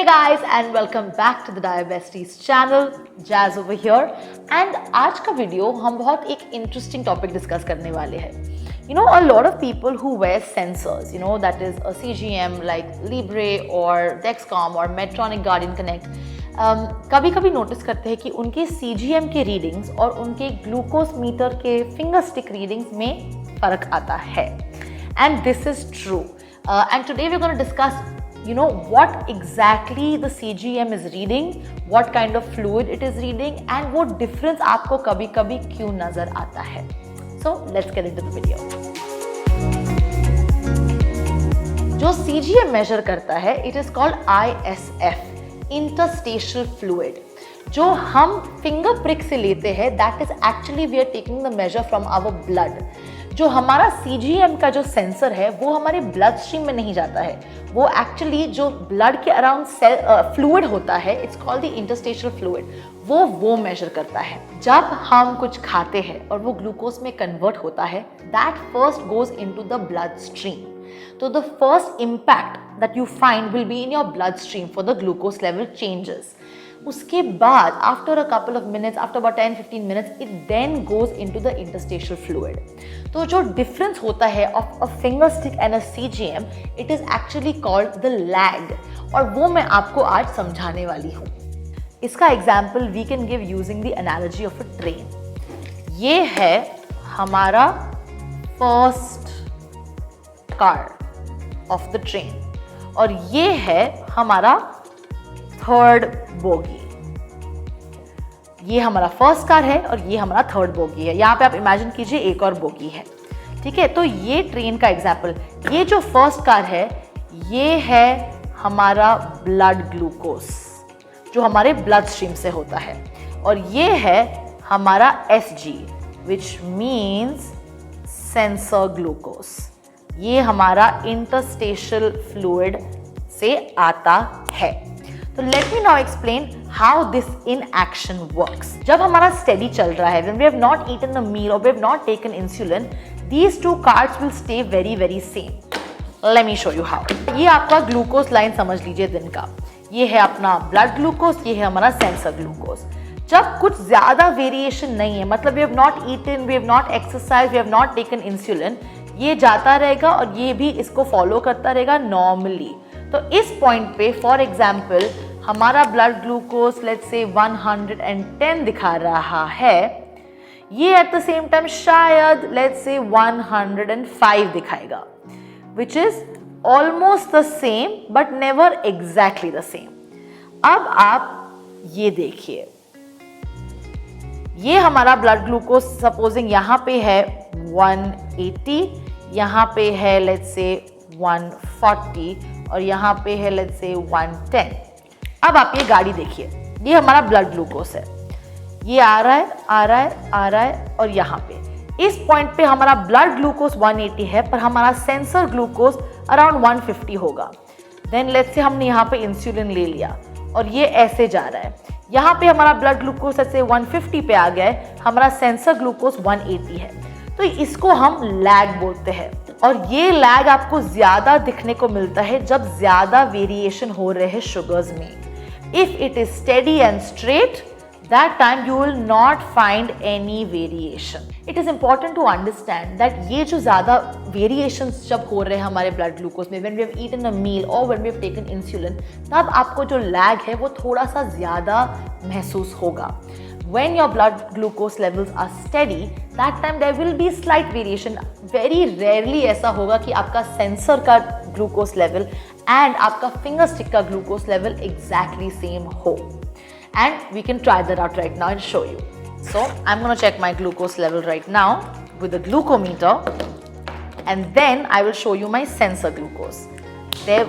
guys and welcome back to the Diabesties channel. Jazz over here and आज का video हम बहुत एक इंटरेस्टिंग टॉपिक डिस्कस करने वाले हैं. You know, a lot of people who wear sensors, you know, that is a CGM like Libre or Dexcom or Medtronic Guardian Connect, कभी कभी नोटिस करते हैं कि उनके CGM के रीडिंग्स और उनके ग्लूकोज मीटर के फिंगर स्टिक रीडिंग्स में फ़र्क आता है. And this is true. And today we're going to discuss what exactly the CGM is reading, what kind of fluid it is reading and वो difference आपको कभी कभी क्यों नज़र आता है. So let's get into the video. जो CGM measure करता है it is called ISF, interstitial fluid. जो हम फिंगर प्रिक से लेते हैं that is actually we are taking the measure from our blood. जो हमारा CGM का जो सेंसर है वो हमारे ब्लड स्ट्रीम में नहीं जाता है, वो एक्चुअली जो ब्लड के अराउंड फ्लूइड होता है, it's called the interstitial fluid, वो मेजर करता है. जब हम कुछ खाते हैं और वो ग्लूकोज में कन्वर्ट होता है, that first goes into the blood stream. तो the first impact that you find will be in your blood stream for the glucose level changes. उसके बाद after a couple of minutes, after about 10-15 minutes, it then goes into the interstitial fluid. तो जो difference होता है of a finger stick and a CGM, it is actually called the lag, और वो मैं आपको आज समझाने वाली हूँ. इसका example we can give using the analogy of a train. ये है हमारा first car of the train और ये है हमारा थर्ड बोगी. ये हमारा फर्स्ट कार है और ये हमारा थर्ड बोगी है. यहाँ पे आप इमेजिन कीजिए एक और बोगी है. ठीक है, तो ये ट्रेन का एग्जाम्पल. ये जो फर्स्ट कार है ये है हमारा ब्लड ग्लूकोज जो हमारे ब्लड स्ट्रीम से होता है, और ये है हमारा SG which means sensor glucose. ये हमारा इंटरस्टिशियल फ्लूइड से आता है. तो let me now explain how this in action works. जब हमारा स्टेडी चल रहा है, when we have not eaten the meal or we have not taken insulin, these two cards will stay very same. Let me show you how. ये आपका glucose line समझ लीजिए दिन का. ये है अपना ब्लड ग्लूकोज, ये है हमारा सेंसर ग्लूकोज. जब कुछ ज्यादा वेरिएशन नहीं है, मतलब we have not eaten, we have not exercised, we have not taken insulin, ये जाता रहेगा और ये भी इसको फॉलो करता रहेगा नॉर्मली. तो इस पॉइंट पे फॉर एग्जाम्पल हमारा ब्लड ग्लूकोज लेट्स से 110 दिखा रहा है, ये एट द सेम टाइम शायद लेट्स से 105 दिखाएगा, which is almost the same but never exactly the same. अब आप ये देखिए, ये हमारा ब्लड ग्लूकोज सपोजिंग यहाँ पे है 180, यहाँ पे है लेट्स से 140 और यहाँ पे है लेट्स से 110. अब आप ये गाड़ी देखिए, ये हमारा ब्लड ग्लूकोज है, ये आ रहा है और यहाँ पे इस पॉइंट पे हमारा ब्लड ग्लूकोज 180 है पर हमारा सेंसर ग्लूकोज अराउंड 150 होगा. देन लेट्स से हमने यहाँ पे इंसुलिन ले लिया और ये ऐसे जा रहा है. यहाँ पे हमारा ब्लड ग्लूकोज ऐसे 150 पे आ गया है, हमारा सेंसर ग्लूकोज 180 है. तो इसको हम लैग बोलते हैं, और ये लैग आपको ज्यादा दिखने को मिलता है जब ज्यादा वेरिएशन हो रहे हैं शुगर्स में. If it is steady and straight, that time you will not find any variation. It is important to understand that ये जो ज़्यादा variations जब हो रहे हैं हमारे blood glucose में, when we have eaten a meal or when we have taken insulin, तब आपको जो lag है वो थोड़ा सा ज़्यादा महसूस होगा. When your blood glucose levels are steady, that time there will be slight variation. Very rarely ऐसा होगा कि आपका sensor का glucose level and आपका finger stick का glucose level exactly same हो. And we can try that out right now and show you. So I'm going to check my glucose level right now with the glucometer, and then I will show you my sensor glucose. There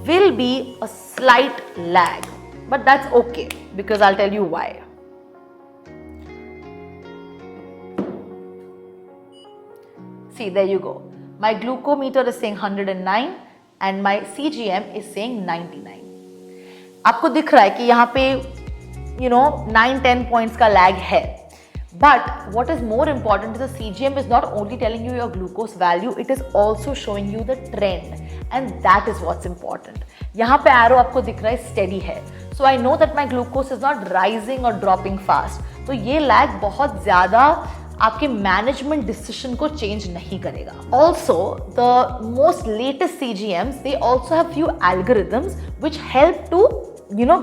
will be a slight lag, but that's okay because I'll tell you why. See, there you go. My glucometer is saying 109 and my CGM is saying 99. आपको दिख रहा है कि यहाँ पे 9-10 points का lag है, But what is more important is the CGM is not only telling you your glucose value, it is also showing you the trend, and that is what's important. यहाँ पे arrow आपको दिख रहा है steady है, so I know that my glucose is not rising or dropping fast. तो ये lag बहुत ज़्यादा आपके मैनेजमेंट डिसीजन को चेंज नहीं करेगा. Also the most latest CGMs they also have few algorithms which help to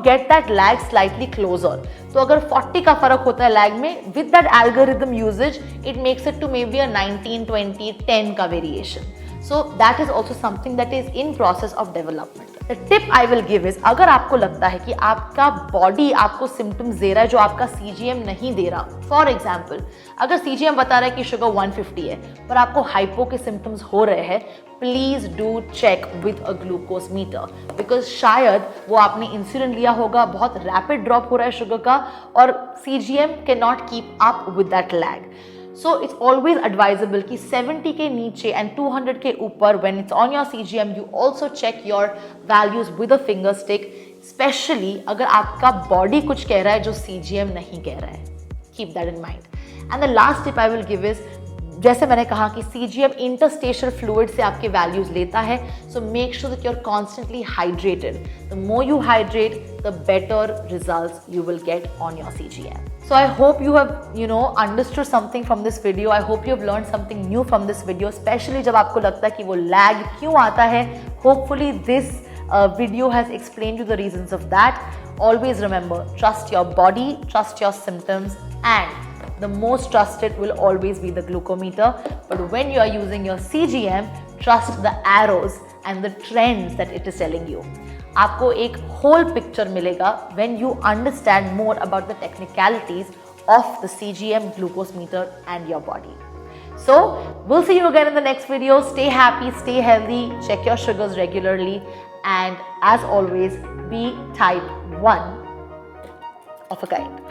get that lag slightly closer. तो अगर 40 का फर्क होता है लैग में, with that algorithm usage it makes it to maybe a 19, 20, 10 का variation. So that is also something that is in process of development. The tip I will give is, अगर आपको लगता है कि आपका बॉडी आपको सिम्टम्स दे रहा है जो आपका CGM नहीं दे रहा, फॉर एग्जाम्पल अगर CGM बता रहा है कि शुगर 150 है पर आपको हाइपो के सिम्टम्स हो रहे हैं, please do check with a glucose meter, because शायद वो आपने इंसुलिन लिया होगा, बहुत रैपिड ड्रॉप हो रहा है शुगर का और CGM can not keep up with that lag. So it's always advisable कि 70 के नीचे and 200 के ऊपर when it's on your CGM you also check your values with a finger stick, especially अगर आपका body कुछ कह रहा है जो CGM नहीं कह रहा है. Keep that in mind. And the last tip I will give is, जैसे मैंने कहा कि CGM interstitial fluid से आपके values लेता है, so make sure that you're constantly hydrated. The more you hydrate, the better results you will get on your CGM. So I hope you have understood something from this video. I hope you have learned something new from this video, especially जब आपको लगता है कि वो lag क्यों आता है. Hopefully this video has explained you the reasons of that. Always remember, trust your body, trust your symptoms, and the most trusted will always be the glucometer. But when you are using your CGM, trust the arrows and the trends that it is telling you. आपको एक whole picture मिलेगा when you understand more about the technicalities of the CGM glucose meter and your body. So we'll see you again in the next video. Stay happy, stay healthy, check your sugars regularly, and as always, be type 1 of a kind.